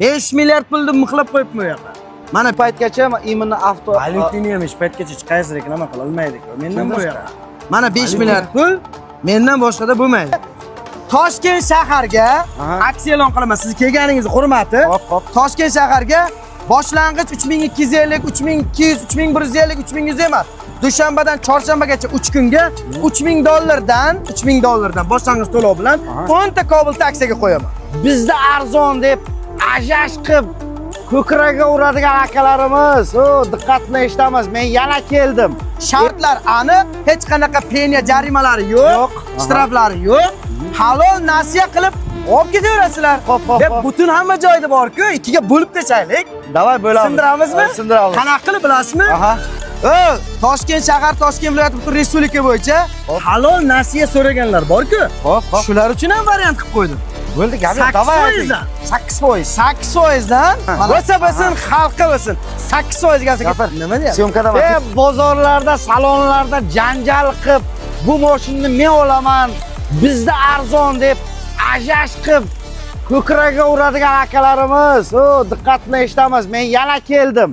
5 milliard pulni mixlab qo'yibmi bu yoqqa. Mana paytgacha imonni avto Valyutini ham hech paytgacha hech qaysi reklama qila olmaydi-ku. Mendan boshqa. Mana 5 milliard pul mendan boshqada bo'lmaydi. Toshkent shaharga aksiya e'lon qilaman. Siz kelganingizni hurmati. Toshkent shaharga boshlang'ich 3250, 3200, 3150, 3100 emas. Dushanbadan chorshanbagacha 3 kunga $3000dan boshlang'ich to'lov bilan 10 ta Cobalt aksiyaga qo'yaman. Bizda arzon deb ajash qilib ko'kragiga uradigan akalarimiz, diqqatni eshitamiz. Men yana keldim. Shartlar aniq, hech qanaqa penya jarimalari yo'q, shtraflari yo'q. Halol nasiya qilib olib ketaverasizlar. Deb butun hamma joyda bor-ku, ikkiga bo'lib tashaylik. Davay bo'lamiz. Sindiramizmi? Sindiramiz. Qanaqa qilib bilasizmi? Toshkent shahar, Toshkent viloyati butun respublika bo'yicha halol nasiya so'raganlar bor-ku. Shular uchun ham variant qilib qo'ydim. Bo'ldi, gapi davay. 8%. 8%dan bo'lsa bo'lsin, xalqqa bo'lsin. 8% gapir. Nima deyapsiz? Syomkada bozorlarda, salonlarda janjal qilib, bu mashinani men olaman, bizda arzon deb ajash qilib ko'kragiga uradigan akalarimiz, diqqatni eshitamiz. Men yana keldim.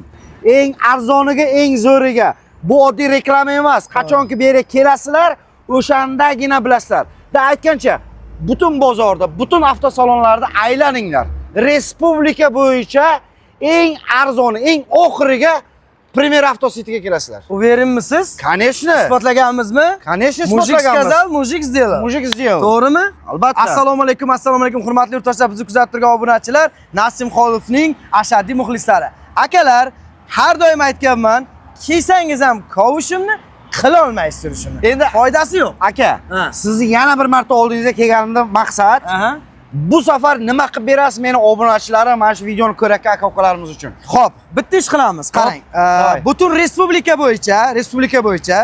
Eng arzoniga, eng zo'riga. Bu oddiy reklama emas. Qachonki bu yerga kelasizlar, o'shandagina bilasizlar. Da aytgancha, butun bozorda, butun avtosalonlarda aylaninglar. Respublika bo'yicha eng arzoni, eng oxiriga Premier Avto City'ga kelasizlar. Uverinmisiz? Конечно. Isbotlaganmizmi? Конечно, Mujik isbotlaganmiz. сказал, mujik сделал. Mujik сделал. To'g'rimi? Albatta. Assalomu alaykum, hurmatli yurtdoshlar, bizni kuzatib turgan obunachilar, Nasim Xolovning ashaddiy muxlislari. Akalar, har doim aytganman, kiysangiz ham kovushimni qila olmaysiz turishimni. Endi foydasi yo'q. Aka, sizni yana bir marta oldingizga kelganimda maqsad bu safar nima qilib berasiz meni obunachilarim mana shu videoni ko'rakka aka-ukalarimiz uchun? Xo'p, bitta ish qilamiz. Qarang, butun respublika bo'yicha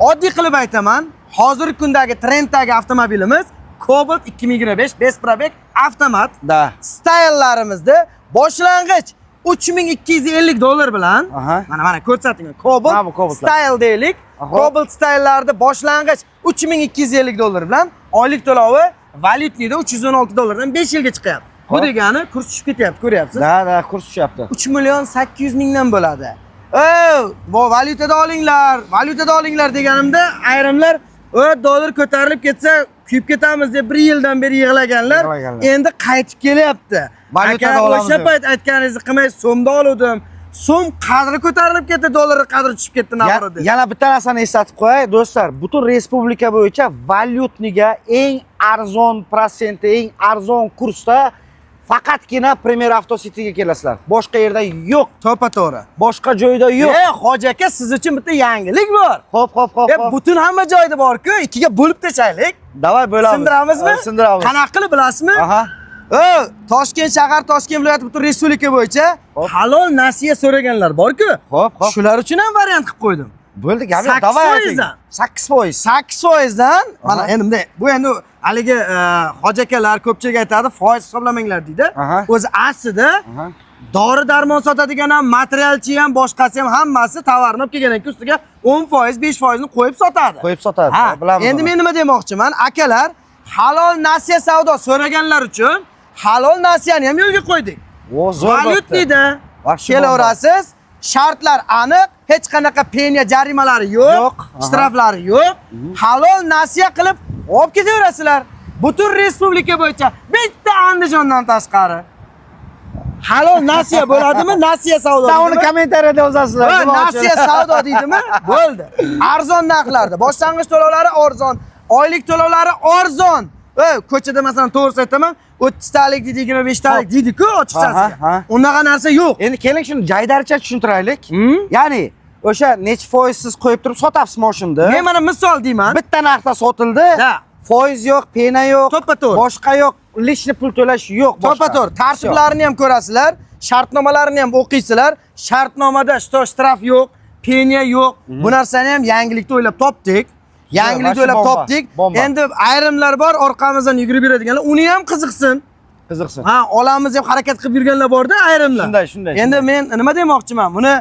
oddiy qilib aytaman, hozirgi kundagi trenddagi avtomobilimiz Cobalt 2025 best probeg avtomat. Style'larimizda boshlang'ich $3250 bilan mana ko'rsating. Cobalt Style deylik. Cobalt Style'larda boshlang'ich $3250 bilan oylik to'lovi valyutnida $316dan 5 yilga chiqyapti. Bu degani kurs tushib ketyapti, ko'ryapsiz? Da, kurs tushyapti. 3.800.000 dan bo'ladi. Bu valyutada olinglar deganimda ayrimlar dollar ko'tarilib ketsa kuyib ketamiz deb 1 yildan beri yig'laganlar endi qaytib kelyapti. Valyutada olamiz. O'sha payt aytganingizni qilmay so'mda oldim. So'm qadri ko'tarilib ketdi, dollar qadri tushib ketdi navorada. Yana bitta narsani eslatib qo'yay, do'stlar. Butun respublika bo'yicha valyutniga eng arzon protsenti, eng arzon kursda faqatgina Premier Avto City'ga kelasizlar. Boshqa yerda yo'q. To'g'ri. Boshqa joyda yo'q. Hoji aka, siz uchun bitta yangilik bor. Xo'p. Butun hamma joyda bor-ku, ikkiga bo'lib tashaylik. Davay bo'lamiz. Sindiramizmi? Sindiramiz. Qanaqa qilib bilasizmi? Toshkent shahar, Toshkent viloyati butun respublika bo'yicha halol nasiya so'raganlar bor-ku. Shular uchun ham variant qilib qo'ydim. Bo'ldi, gapi davay. 8%. Dan mana endi bu endi haligi hoji akalar ko'pchilik aytadi, foiz hisoblamanglar deydi. O'zi aslida dori-darmon sotadigan ham, materialchi ham, boshqasi ham hammasi tovarni olib kelgandan keyin ustiga 10%, 5% ni qo'yib sotadi. Bilamiz. Endi men nima demoqchiman? Akalar, halol nasiya savdo so'raganlar uchun halol nasiyani ham yo'lga qo'ydik. Valyutnida kelaverasiz. Shartlar aniq, hech qanaqa penya jarimalari yo'q, shtraflari yo'q. Halol nasiya qilib olib ketaverasizlar. Butun respublika bo'yicha bitta Andijondan tashqari. Halol nasiya bo'ladimi? Nasiya savdo. Uni kommentariyada yozasizlar. Nasiya savdo deydimi? Bo'ldi. Arzon narxlarda, boshlang'ich to'lovlari arzon, oylik to'lovlari arzon. Ko'chada masalan to'g'risi aytaman, 30 talik deydi, 25 talik deydi-ku ochiqchasiga. Unaqa narsa yo'q. Endi keling shuni jaydaricha tushuntiraylik. Ya'ni o'sha necha foizsiz qo'yib turib sotasiz mashinani. Men mana misol deyman. Bitta narxda sotildi. Foiz yo'q, pena yo'q, boshqa yo'q, lishni pul to'lash yo'q. To'g'ri. Tartiblarini ham ko'rasizlar, shartnomalarini ham o'qiysizlar. Shartnomada shtraf yo'q, penya yo'q. Bu narsani ham yangilikda o'ylab topdik. Endi ayrimlar bor orqamizdan yugurib yuradiganlar, uni ham qiziqsin. Olamiz deb harakat qilib yurganlar borda ayrimlar. Shunday. Endi men nima demoqchiman? Buni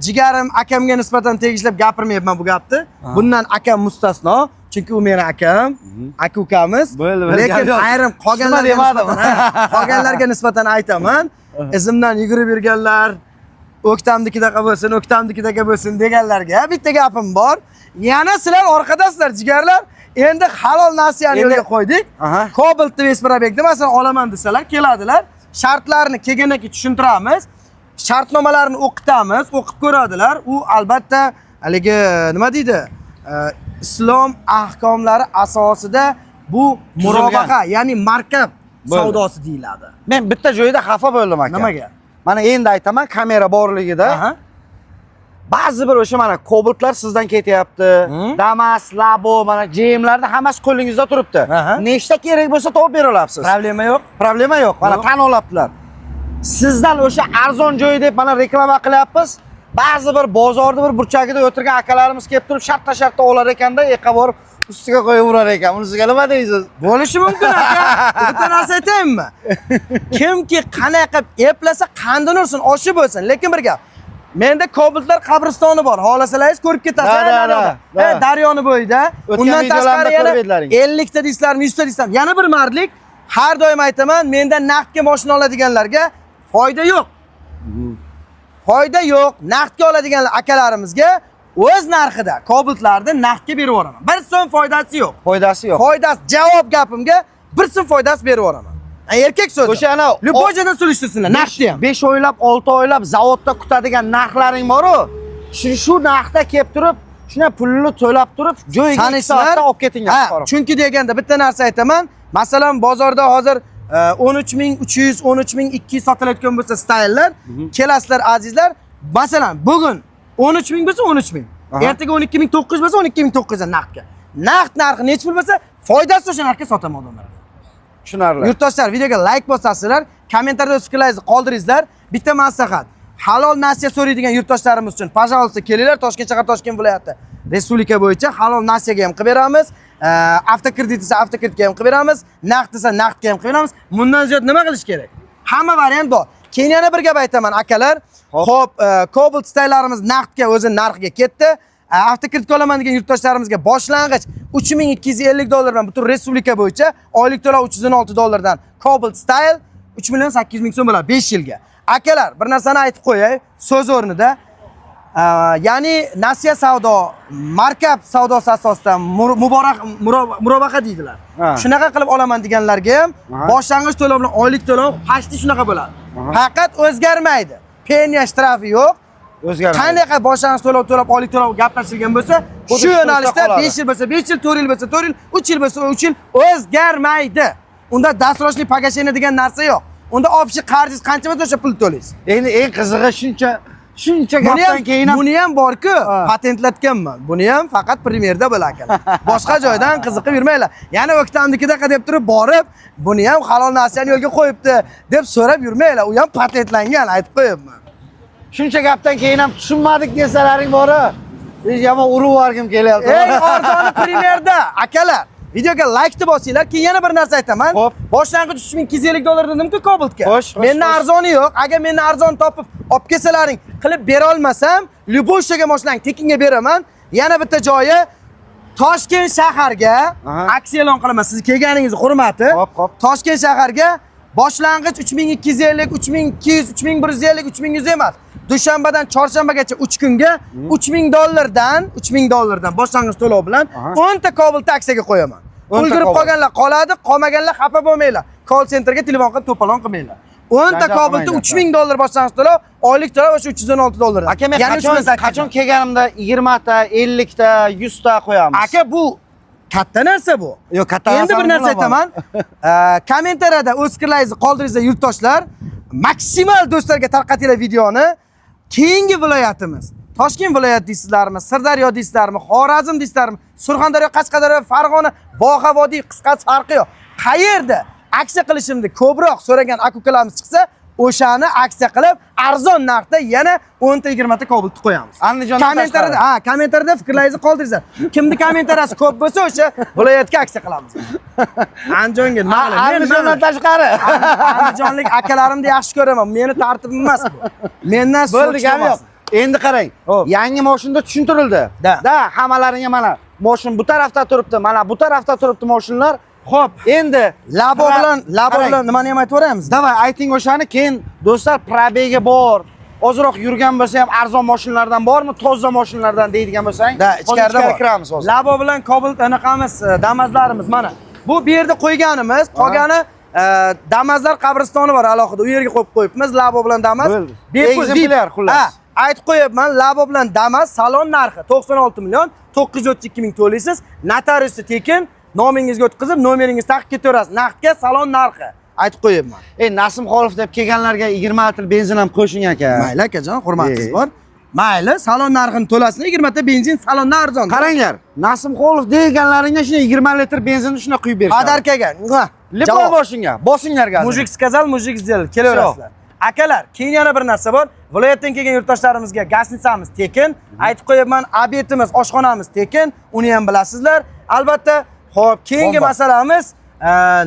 jigarim akamga nisbatan tegishlab gapirmayapman bu gapni. Bundan akam mustasno. Chunki u meni akam, aka-ukamiz. Bo'ldi, Lekin ayrim qolganlarga nisbatan aytaman. Izimdan yugurib yurganlar, o'ktamnikidaqa bo'lsin, o'ktamnikidaqa bo'lsin deganlarga bitta gapim bor. Yana sizlar orqadasizlar, jigarlar. Endi halol nasiyani yo'lga qo'ydik. Cobaltni Vesprobegni masalan olaman desalar, keladilar. Shartlarni kelgandan keyin tushuntiramiz. Shartnomalarni o'qitamiz, o'qib ko'radilar. U albatta haligi nima deydi? Islom ahkomlari asosida bu murobaha, ya'ni markab savdosi deyiladi. Men bitta joyda xafa bo'ldim aka. Nimaga? Mana endi aytaman, kamera borligida. Ba'zi bir o'sha mana Cobaltlar sizdan ketyapti. Damas, Labo, mana JM'larda hammasi qo'lingizda turibdi. Nechta kerak bo'lsa topib bera olasiz. Problema yo'q. Problema yo'q. Mana tan olibdilar. Sizdan o'sha arzon joy deb mana reklama qilyapmiz. Ba'zi bir bozorda bir burchagida o'tirgan akalarimiz kelib turib, shartta olar ekanda, eqa borib ustiga qo'yib urar ekan. Unisiga nima deysiz? Bo'lishi mumkin aka. Bitta narsa aytaymi? Kimki qanaqa eplasa qandini ursin, oshi bo'lsin. Lekin bir gap. Menda Cobaltlar qabristoni bor. Xohlasalaringiz ko'rib ketasiz. Daryoni bo'yida. Undan tashqari yana 50 ta deysizlarmi, 100 ta deysizlarmi? Yana bir mardlik. Har doim aytaman, mendan naqdga mashina oladiganlarga foyda yo'q. Foyda yo'q. Naqdga oladiganlar akalarimizga o'z narxida Cobaltlarni naqdga berib yuboraman. 1 so'm foydasi yo'q. Foydasi yo'q. Foydasi javob gapimga 1 so'm foydasi berib yuboraman. Erkak so'zi. O'sha ana Любойdan surishtirsinlar, naqdni ham. 5 oylab, 6 oylab zavodda kutadigan narxlaring bor-ku. Shu narxda kelib turib, shuna pulni to'lab turib, joyiga 2 soatda olib ketinglar. Chunki deganda bitta narsa aytaman. Masalan, bozorda hozir 13300, 13200 sotilayotgan bo'lsa stayllar, kelasizlar azizlar. Masalan, bugun 13000 bo'lsa 13000. Ertaga 12900 bo'lsa 12900 naqdga. Naqd narxi necha pul bo'lsa, foydasi o'sha narxga sotaman odamlarga. Tushunarli. Yurtdoshlar, videoga like bosasizlar, kommentariyada o'z fikrlaringizni qoldiringizlar. Bitta maslahat. Halol nasiya so'raydigan yurtdoshlarimiz uchun, pожалуйста, kelinglar Toshkent shahar, Toshkent viloyati respublika bo'yicha halol nasiyaga ham qilib beramiz. Avtokredit esa avtokreditga ham qilib beramiz. Naqd esa naqdga ham qilib beramiz. Bundan ziyod nima qilish kerak? Hamma variant bor. Keyin yana bir gap aytaman akalar. Xo'p, Cobalt staylarimiz naqdga o'zi narxiga ketdi. Avtokredit olaman degan yurtdoshlarimizga boshlang'ich $3250 bilan butun respublika bo'yicha oylik to'lov $316 Cobalt Style 3.800.000 so'm bo'ladi 5 yilga. Akalar, bir narsani aytib qo'yay, so'z o'rnida. Ya'ni nasiya savdo, markab savdosi asosida murobaha deydilar. Shunaqa qilib olaman deganlarga ham boshlang'ich to'lov bilan oylik to'lov pashti shunaqa bo'ladi. Faqat o'zgarmaydi. Penya shtrafi yo'q. O'zgarmaydi. Qanaqa boshlang'ich to'lov to'lab, oylik to'lov gaplashilgan bo'lsa, shu yo'nalishda 5 yil bo'lsa 5 yil, 4 yil bo'lsa 4 yil, 3 yil bo'lsa 3 yil o'zgarmaydi. Unda dasrochli pagasheniya degan narsa yo'q. Unda opshi qarzingiz qancha bo'lsa o'sha pul to'laysiz. Endi eng qizig'i shuncha gapdan keyin ham buni ham bor-ku, patentlatganman. Buni ham faqat primerda bo'lar ekan. Boshqa joydan qiziqib yurmanglar. Yana o'ktamnikidaqa deb turib borib, buni ham halol narsani yo'lga qo'yibdi deb so'rab yurmanglar. U ham patentlangan, aytib qo'yibman. Shuncha gapdan keyin ham tushunmadik desalaring bor-a. Hech yomon urib yuborgim kelyapti. Eng arzoni primerda akalar. Videoga like deb bosinglar. Keyin yana bir narsa aytaman. Boshlang'ich $3250 dedim-ku Cobaltga. Mendan arzoni yo'q. Agar mendan arzon topib olib kelsalaring, qilib bera olmasam, Lyuboshaga mashinalarni tekinga beraman. Yana bitta joyi Toshkent shaharga aksiya e'lon qilaman. Siz kelganingizni hurmati. Toshkent shaharga boshlang'ich 3250, 3200, 3150, 3100 emas. Dushanbadan chorshanbagacha 3 kunga $3000dan boshlang'ich to'lov bilan 10 ta Cobalt aksiyaga qo'yaman. Ulgurib qolganlar qoladi, qolmaganlar xafa bo'lmanglar. Call centerga telefon qilib to'polon qilmanglar. 10 ta Cobaltda $3000 boshlang'ich to'lov, oylik to'lov o'sha $316. Aka, men qachon kelganimda 20 ta, 50 ta, 100 ta qo'yamiz. Aka, bu katta narsa bu. Yo'q, katta narsa. Endi bir narsa aytaman. Kommentariyada o'z fikrlaringizni qoldiringizlar yurtdoshlar. Maksimal do'stlarga tarqatinglar videoni. Keyingi viloyatimiz Toshkent viloyati deysizlarmi, Sirdaryo deysizlarmi, Xorazm deysizlarmi, Surxondaryo, Qashqadaryo, Farg'ona, Bo'g'a vodiy qisqasi farqi yo'q. Qayerda aksiya qilishimni ko'proq so'ragan aka-ukalarimiz chiqsa, o'shani aksiya qilib arzon narxda yana 10 ta 20 ta Cobalt qo'yamiz. Kommentariyada fikrlaringizni qoldiringizlar. Kimni kommentariyasi ko'p bo'lsa, o'sha viloyatga aksiya qilamiz. Andijonga nima qilamiz? Andijondan tashqari. Andijonlik akalarimni yaxshi ko'raman. Meni tartibim emas bu. Mendan bo'ldi, gap yo'q. Endi qarang, yangi mashinada tushuntirildi. Da, hammalaringga mana Moshin bu tarafda turibdi. Mana bu tarafda turibdi moshinlar. Xo'p, endi labo bilan nimani ham aytib o'ramiz. Davay, ayting o'shani. Keyin do'stlar, probegi bor. Ozroq yurgan bo'lsa ham arzon moshinlardan bormi? Toza moshinlardan deydigan bo'lsang, Da, ichkarida bor. kiramiz hozir. Labo bilan Cobalt anaqamiz, Damazlarimiz mana. Bu yerda qo'yganimiz, qolgani Damazlar qabristoni bor alohida. U yerga qo'yib qo'yibmiz. Labo bilan Damaz. Ekzemplyar xullas. Aytib qo'yapman, Labo bilan Damaz salon narxi 96 million 932 ming to'laysiz. Notariusi tekin, nomingizga o'tkazib, nomeringizni taqib ketaverasiz. Naqdga salon narxi. Aytib qo'yapman. Nasim Xolov deb kelganlarga 20 litr benzin ham qo'shing aka. Mayli akajon, hurmatingiz bor. Mayli, salon narxini to'lasin, 20 ta benzin salondan arzon. Qaranglar, Nasim Xolov deganlaringga shuna 20 litr benzinni shuna quyib berishadi. Qadarkaga. Lipo boshingga, bosinglar gaz. Mujik сказал, mujik сделал. Kelaverasizlar. Akalar, keyin yana bir narsa bor. Viloyatdan kelgan yurtdoshlarimizga gasnitsamiz tekin, aytib qo'yaman, obedimiz, oshxonamiz tekin, uni ham bilasizlar. Albatta, xo'p, keyingi masalamiz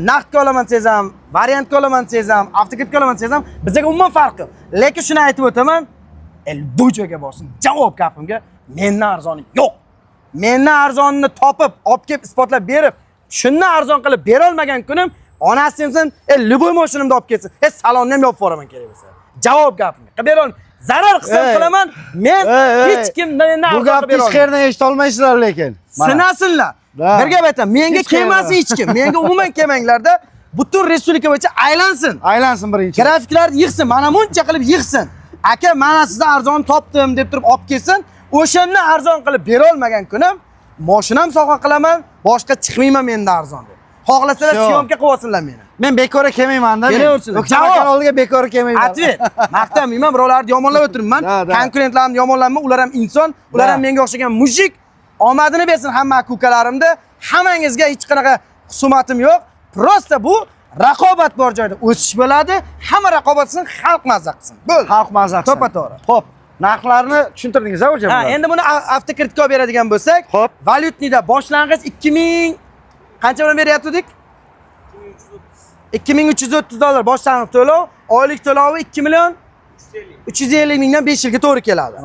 naqdga olaman desangiz ham, variantga olaman desangiz ham, avtokreditga olaman desangiz ham bizga umuman farqi yo'q. Lekin shuni aytib o'taman, bu joyga borsin. Javob gapimga, mendan arzoni yo'q. Mendan arzonini topib, olib kelib isbotlab berib, shundan arzon qilib bera olmagan kunim onasi demsin, liboy mashinamda olib ketsin. Salonni ham yopib yuboraman kerak bo'lsa. Javob gapimga. Qilib bera olmayman. Zarar qilsam qilaman. Men hech kimdan bu gapni hech qayerdan eshita olmaysizlar lekin. Sinasinlar. Bir gap aytaman, menga kelmasin hech kim. Menga umuman kelmanglarda, butun respublika bo'yicha aylansin. Aylansin birinchi. Grafiklarni yig'sin, mana buncha qilib yig'sin. Aka, mana sizdan arzon topdim deb turib olib kelsin. O'shandan arzon qilib bera olmagan kunim, mashinam sovg'a qilaman, boshqa chiqmayman mendan arzon deb. Xohlasalar syomka qilib olsinlar meni. Men bekorga kelmayman-da. Kelaversinlar. Javob oldiga bekorga kelmayman. Atvet. Maqtamayman, birovlarni yomonlab o'tiribman. Konkurentlarimni yomonlayman, ular ham inson, ular ham menga o'xshagan mujik. Omadini bersin hamma ukalarimda. Hammangizga hech qanaqa husumatim yo'q. Prosta bu raqobat bor joyda o'sish bo'ladi. Hamma raqobat qilsin, xalq mazza qilsin. Bo'ldi. Xalq mazza qilsin. To'ppa-to'g'ri. Xo'p, narxlarni tushuntirdingiz-a o'sha bilan. Endi buni avtokreditga olib beradigan bo'lsak, Xo'p. valyutnida boshlang'ich 2000 qancha bilan beryaptik? 2330 dollar boshlang'ich to'lov, oylik to'lovi 2 million 350 mingdan 5 yilga to'g'ri keladi.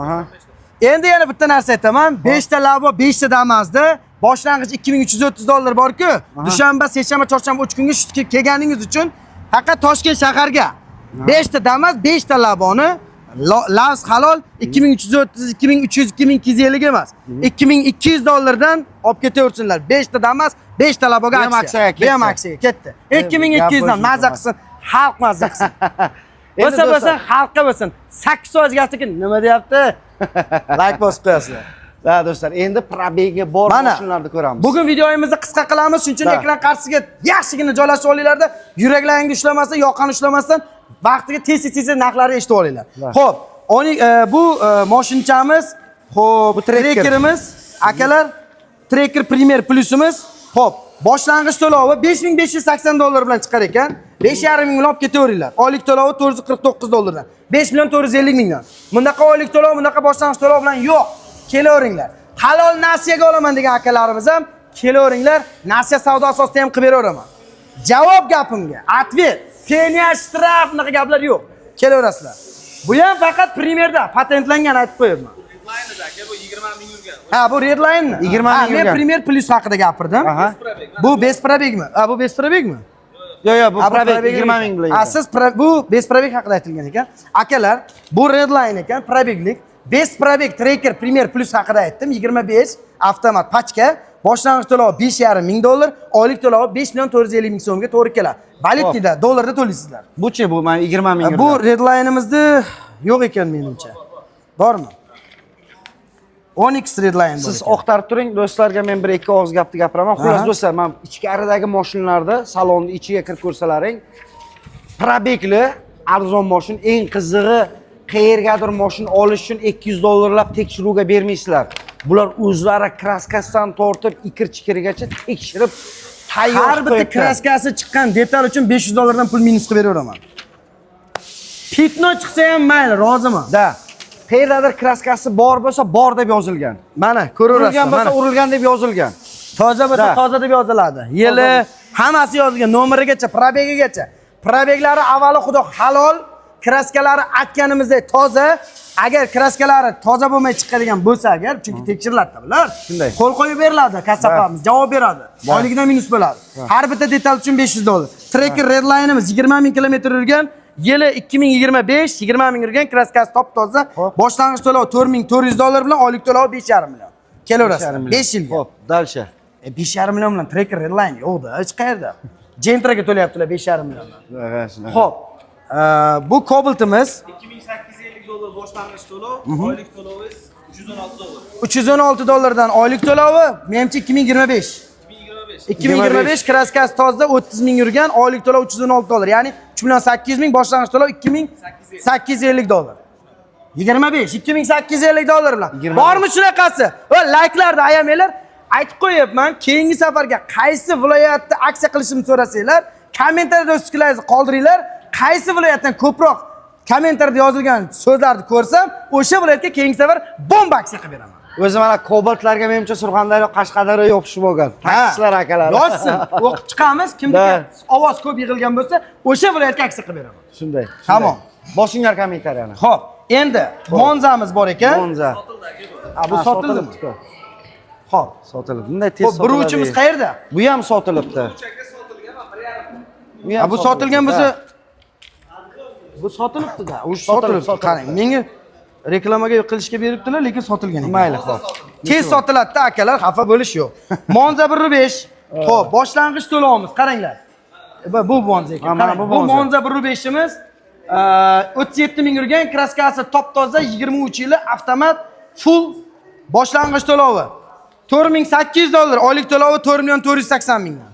Endi yana bitta narsa aytaman, 5 ta Labo, 5 ta Damazda boshlang'ich 2330 dollar bor-ku, dushanba, seshanba, chorshanba 3 kunga kelganingiz uchun faqat Toshkent shaharga 5 ta Damaz, 5 ta Laboni Lavs halol 2330, 2300, 2250 emas. 2200 dollardan olib ketaversinlar. 5 ta Damaz, 5 ta Laboga aksiya. Ham aksiyaga ketdi. 2200 dan mazza qilsin, xalq mazza qilsin. Bo'lsa xalqqa bo'lsin. 8 soat gapdiki nima deyapti? Like bosib qo'yasizlar. Ha do'stlar, endi probegi bor mashinalarni ko'ramiz. Bugun videomizni qisqa qilamiz, shuning uchun ekran qarshisiga yaxshigina joylashib olinglarda, yuraklaringiz ushlamasdan, yoqani ushlamasdan vaqtiga tez narxlarni eshitib olinglar. Xo'p, bu mashinchamiz, xo'p, bu trekerimiz, akalar, Trekker Premier Plusimiz. Xo'p, boshlang'ich to'lovi 5580 dollar bilan chiqar ekan. 5,5 ming bilan olib ketaveringlar. Oylik to'lovi 449 dollardan. 5 million 450 mingdan. Bundaqa oylik to'lov, bundaqa boshlang'ich to'lov bilan yo'q. Kelaveringlar. Halol nasiyaga olaman degan akalarimiz ham kelaveringlar. Nasiya savdo asosida ham qilib beraveraman. Javob gapimga. Atvet, penya, shtraf bunaqa gaplar yo'q. Kelaverasizlar. Bu ham faqat Premierda patentlangan aytib qo'yaman. Redline'da aka bu 20 ming yurgan. Ha, bu Redline. 20 ming yurgan. Men Premier Plus haqida gapirdim. Bu besprabegmi? Bu besprabegmi? Yo'q, bu probeg 20 ming bilan. Siz bu besprabeg haqida aytilgan ekan. Akalar, bu Redline ekan, probeglik. Besprabeg Trekker Premier Plus haqida aytdim. 25 avtomat pachka. Boshlang'ich to'lovi 5,5 ming dollar, oylik to'lovi 5 million 450 ming so'mga to'g'ri keladi. Valyutnida, dollarda to'laysizlar. Bu-chi, bu men 20 ming. Bu Redline'imizda yo'q ekan menimcha. Bormi? Onyx Redline bor. Siz oqtarib turing, do'stlarga men bir ikki og'iz gapni gapiraman. Xullas do'stlar, men ichkaridagi mashinalarda, salonni ichiga kirib ko'rsalaring, probegli arzon mashin, eng qizig'i qayergadir mashina olish uchun 200 dollarlab tekshiruvga bermaysizlar. Bular o'zlari kraskasidan tortib, ikir-chikirigacha tekshirib tayyor har bitta kraskasi chiqqan detal uchun 500 dollardan pul minus qilib beraveraman. Pitno chiqsa ham mayli, roziman. Da. Qayerdadir kraskasi bor bo'lsa, bor deb yozilgan. Mana, ko'raverasiz. Urilgan bo'lsa, urilgan deb yozilgan. Toza bo'lsa, toza deb yoziladi. Yili, hammasi yozilgan, nomerigacha, probegigacha. Probeglari avvalo xudo halol, kraskalari aytganimizdek toza, Agar kraskalari toza bo'lmay chiqadigan bo'lsa agar, chunki tekshiriladi bular. Shunday. Qo'l qo'yib beriladi, kassapamiz javob beradi. Oyligidan minus bo'ladi. Har bitta detal uchun $500. Tracker Redline'imiz 20 ming kilometr yurgan, yili 2025, 20 ming yurgan, kraskasi top toza. Boshlang'ich to'lov $4,400 bilan, oylik to'lovi 5,5 million. Kelaverasizlar 5 yilga. Xo'p, dalsha. 5,5 million bilan Tracker Redline yo'qda, hech qayerda. Gentraga to'layaptilar 5,5 milliondan. Xo'p, bu Cobalt'imiz $2850 boshlang'ich to'lov, oylik to'lovingiz $316. $316 oylik to'lovi, menimcha 2025. 2025 kraskasi toza 30 ming yurgan, oylik to'lov $316, ya'ni 3,8 ming, boshlang'ich to'lov $2,850. 25 $2,850 bilan. Bormi shunaqasi? Va layklarni ayamanglar. Aytib qo'yapman, keyingi safarga qaysi viloyatda aksiya qilishimni so'rasanglar, kommentariyada o'z fikrlaringizni qoldiringlar. Qaysi viloyatdan ko'proq kommentariyada yozilgan so'zlarni ko'rsam, o'sha viloyatga keyingi safar bomba aksiya qilib beraman. O'zi mana Cobaltlarga menimcha Surxondaryo, Qashqadaryo yopishib bo'lgan. Taksistlar akalar. Yozsin, o'qib chiqamiz, kimga ovoz ko'p yig'ilgan bo'lsa, o'sha viloyatga aksiya qilib beraman. Shunday. Tamom. Bosinglar kommentariyani. Xo'p, endi Monzamiz bor ekan. Monza. Bu sotildimi? Xo'p, Sotilib. Bunday tez xo'p, birovchimiz qayerda? Bu ham sotilibdi. Bu sotilgan bo'lsa, bu sotilibdi-da. U sotilibdi. Qarang, menga reklamaga qilishga beribdilar, lekin sotilgan ekan. Mayli, xo'p. Tez sotiladi-da, akalar, xafa bo'lish yo'q. Monza 1.5. Xo'p, boshlang'ich to'lovimiz, qaranglar. Bu Monza ekan. Bu Monza 1.5imiz 37 ming yurgan, kraskasi top toza, 23 yili, avtomat, full boshlang'ich to'lovi. $4,800, oylik to'lovi $4,480 mingdan.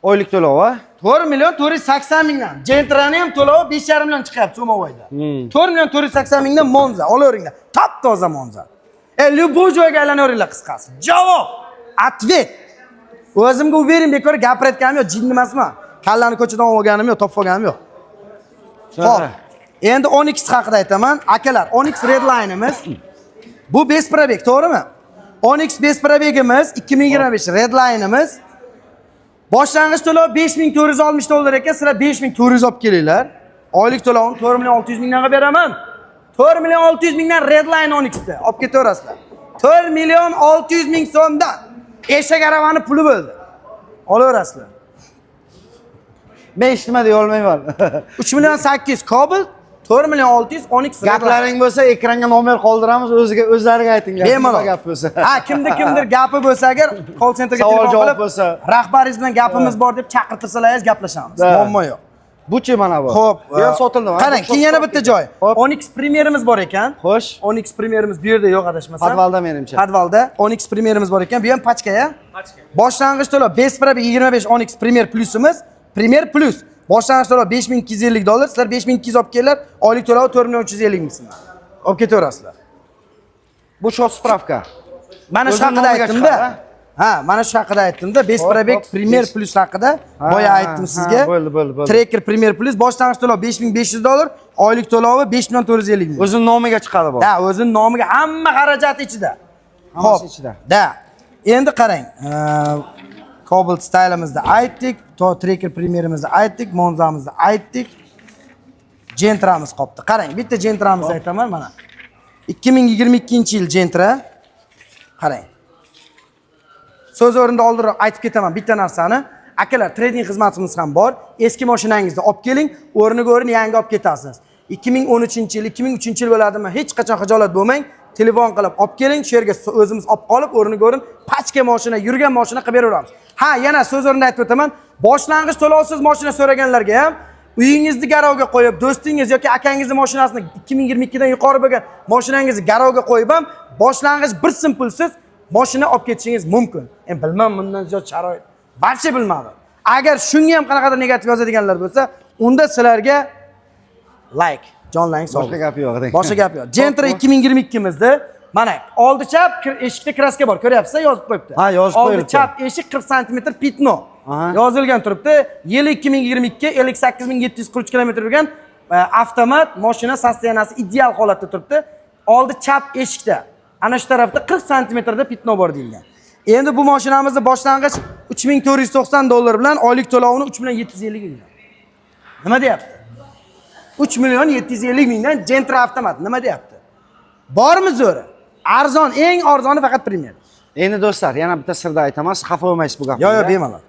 Oylik to'lovi? $4,480 mingdan. Gentrani ham to'lovi 5,5 million chiqyapti So'movoyda. $4,480 mingdan Monza olaveringlar. Top toza Monza. Любой joyga aylanaveringlar qisqasi. Javob, ответ. O'zimga u bering, bekor gapirayotganim yo'q, jin emasman. Kallani ko'chadan olganim yo'q, topib olganim yo'q. Xo'p, endi 10X haqida aytaman. Akalar, 10X Redline'imiz bu besprabek, to'g'rimi? 10X besprabegimiz 2025 Redline'imiz. Boshlang'ich to'lov $5,460 ekan, sizlar $5,400 olib kelinglar. Oylik to'lovini $4,600 mingdan qilib beraman. $4,600 mingdan Redline 10X'da olib ketaverasizlar. $4,600 ming so'mdan eshak aravani puli bo'ldi. Olaverasizlar. Men hech nima deya olmayman. 3,8 Cobalt, 4,600 10X. Gaplaring bo'lsa, ekranga nomer qoldiramiz, o'zlariga aytinglar. Bemalol gap bo'lsa. Ha, kimdir gapi bo'lsa agar call centerga telefon qilib, rahbaringiz bilan gapimiz bor deb chaqirtirsalaringiz gaplashamiz. Muammo yo'q. Buchi mana bu. Xo'p, bu ham sotildimi? Qarang, keyin yana bitta joy. 10X Premierimiz bor ekan. Xo'sh. 10X Premierimiz bu yerda yo'q adashmasam. Podvalda menimcha. Podvalda 10X Premierimiz bor ekan. Bu ham pachka-ya. Pachka. Boshlang'ich to'lov besprabek 25 10X Premier Plusimiz, Premier Plus. Boshlang'ich to'lov $5,250, sizlar $5,200 olib kelinglar, oylik to'lovi $4,350 ming so'm. Olib ketaverasizlar. Bu shot spravka. Mana shu haqida aytdim-da. Ha, mana shu haqida aytdim-da. Besprabek Premier Plus haqida boya aytdim sizga. Bo'ldi. Tracker Premier Plus boshlang'ich to'lov $5,500, oylik to'lovi $5,450 ming. O'zining nomiga chiqadi bu. Ha, o'zining nomiga hamma xarajat ichida. Hammasi ichida. Da. Endi qarang. Cobalt style'imizni aytdik, Tracker Premier'imizni aytdik, Monza'mizni aytdik. Gentra'miz qopti. Qarang, bitta Gentra'mizni aytaman mana. 2022-yil Gentra. Qarang. So'z o'rnida oldinroq aytib ketaman bitta narsani. Akalar, trading xizmatimiz ham bor. Eski mashinangizni olib keling, o'rniga yangi olib ketasiz. 2013-yil, 2003-yil bo'ladimi? Hech qachon xijolat bo'lmang. Telefon qilib olib keling, shu yerga o'zimiz olib qolib, o'rniga pachka mashina, yurgan mashina qilib beraveramiz. Ha, yana so'z o'rnida aytib o'taman. Boshlang'ich to'lovsiz mashina so'raganlarga ham uyingizni garovga qo'yib, do'stingiz yoki akangizning mashinasini 2022 dan yuqori bo'lgan mashinangizni garovga qo'yib ham boshlang'ich bir simpulsiz mashina olib ketishingiz mumkin. Bilmam, bundan ziyod sharoit barcha bilmadi. Agar shunga ham qanaqadir negativ yozadiganlar bo'lsa, unda sizlarga like, jonlaring sog'. Boshqa gap yo'q. Boshqa gap yo'q. Gentra 2022-mizda mana oldi chap eshikda kraska bor, ko'ryapsiz, yozib qo'yibdi. Ha, yozib qo'yibdi. Oldi chap eshik 40 sm pitno. Yozilgan turibdi. Yili 2022, 58743 km yurgan avtomat mashina sostenasi ideal holatda turibdi. Oldi chap eshikda. Ana shu tarafda 40 sm da pitno bor deyilgan. Endi bu mashinamizni boshlang'ich $3,490 bilan oylik to'lovini 3,750 ming. Nima deyapti? 3,750 mingdan Gentra avtomat nima deyapti? Bormi zo'ri? Arzon, eng arzoni faqat Premier. Endi do'stlar, yana bitta sirni aytaman, siz xafa bo'lmaysiz bu gapga. Yo'q, bemalol.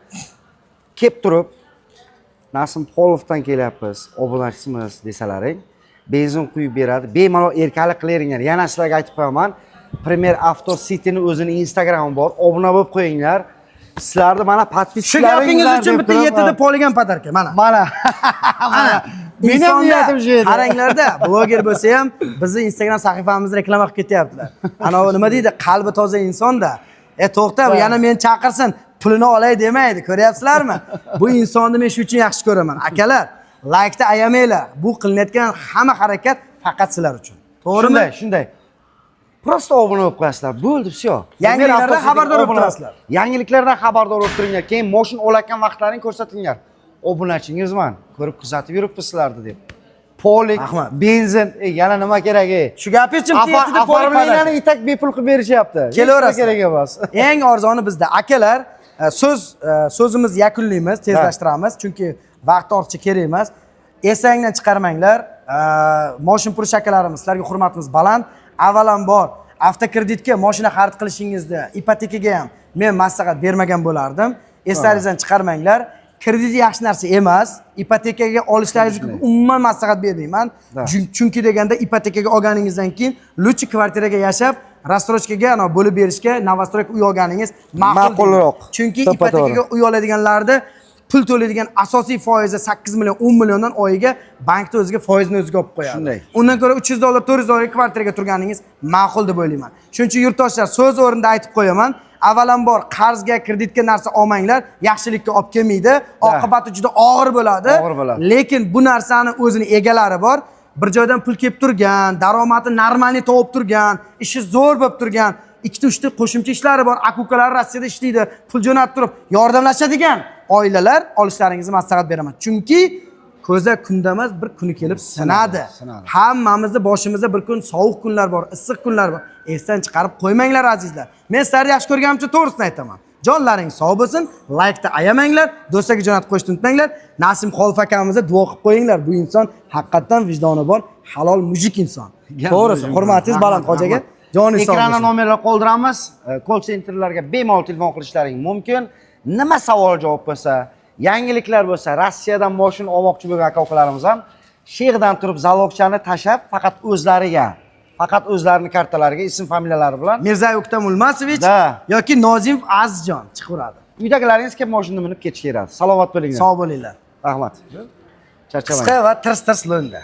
Kelib turib, Nasim Xolovdan kelyapmiz, obunachimiz desalaring, benzin quyib beradi, bemalol erkalik qilaveringlar. Yana sizlarga aytib qo'yaman, Premier Auto City'ning o'zining Instagrami bor, obuna bo'lib qo'yinglar. Sizlarni mana Shu podpischalaringiz gapingiz uchun bitta 7 ta poligon podarka, mana. Mana. Meni ham niyatim shu edi. Qaranglarda, bloger bo'lsa ham bizni Instagram sahifamizni reklama qilib ketyaptilar. Ana u nima deydi? Qalbi toza insonda. To'xta, yana meni chaqirsin, pulini olay demaydi. Ko'ryapsizlarmi? Bu insonni men shu uchun yaxshi ko'raman. Akalar, like-da ayamanglar. Bu qilinayotgan hamma harakat faqat sizlar uchun. To'g'rimi? Shunday. Prosta obuna bo'lib qo'yasizlar. Bo'ldi, всё. Yangiliklardan xabardor bo'lib turasizlar. Yangiliklardan xabardor bo'lib turinglar. Keyin mashina olayotgan vaqtlarini ko'rsatinglar. Obunachingizman, ko'rib kuzatib yuribmiz sizlarni deb. Polik, Rahmat. benzin, yana nima kerak? Shu gapingiz uchun bitta polik Afarmanglarni itak bepul qilib berishyapti. Kelaverasiz. Kerak emas. Eng arzoni bizda. Akalar, so'zimizni yakunlaymiz, tezlashtiramiz, chunki vaqt ortiqcha kerak emas. Esingdan chiqarmanglar. Moshin pul shakalarimiz, sizlarga hurmatimiz baland. Avvalambor, avtokreditga mashina xarid qilishingizni, ipotekaga ham men maslahat bermagan bo'lardim. Eslaringizdan chiqarmanglar. Kredit yaxshi narsa emas. Ipotekaga olishlaringizga umuman maslahat bermayman. Chunki deganda ipotekaga olganingizdan keyin lutchi kvartiraga yashab, rastrojkaga bo'lib berishga, novostroyka uy olganingiz ma'qulroq. Chunki ipotekaga uy oladiganlarda pul to'laydigan asosiy foizi 8 million, 10 milliondan oyiga bankda o'ziga foizni o'ziga olib qo'yadi. Shunday. Undan ko'ra 300 dollar, 400 dollarga kvartiraga turganingiz ma'qul deb o'ylayman. Shuning uchun yurtdoshlar, so'z o'rnida aytib qo'yaman. Avvalambor qarzga, kreditga narsa olmanglar, yaxshilikka olib kelmaydi, oqibati juda og'ir bo'ladi. Lekin bu narsani o'zini egalari bor. Bir joydan pul kelib turgan, daromadi normalniy topib turgan, ishi zo'r bo'lib turgan, 2-3 qo'shimcha ishlari bor, akukalar Rossiyada ishlaydi, pul jo'natib turib yordamlashadigan oilalar olishlaringizni maslahat beraman. Chunki ko'za kunda emas, bir kuni kelib sinadi. Hammamizning boshimizda bir kun sovuq kunlar bor, issiq kunlar bor. Esdan chiqarib qo'ymanglar azizlar. Men sizlarni yaxshi ko'rganimcha to'g'risini aytaman. Jonlaring sog' bo'lsin, like-da ayamanglar, do'stlarga jo'natib qo'yishni unutmanglar. Nasim Xolif akamizga duo qilib qo'yinglar. Bu inson haqiqatan vijdoni bor, halol mujik inson. To'g'risi, hurmatingiz baland hojaga. Joningiz sog' bo'lsin. Ekranda nomerlar qoldiramiz. Call centerlarga bemalol telefon qilishlaring mumkin. Nima savol javob bo'lsa, yangiliklar bo'lsa, Rossiyadan mashina olmoqchi bo'lgan aka-ukalarimiz ham shehdan turib zalogchani tashab, faqat o'zlarining kartalariga ism familiyalari bilan Mirzayev Uktam Ulmasovich yoki Nozimov Azizjon chiqaradi. Uydagilaringiz kelib mashinani minib ketishaveradi. Salomat bo'linglar. Sog' bo'linglar. Rahmat. Charchamang. Qisqa va tirs-tirs lo'nda.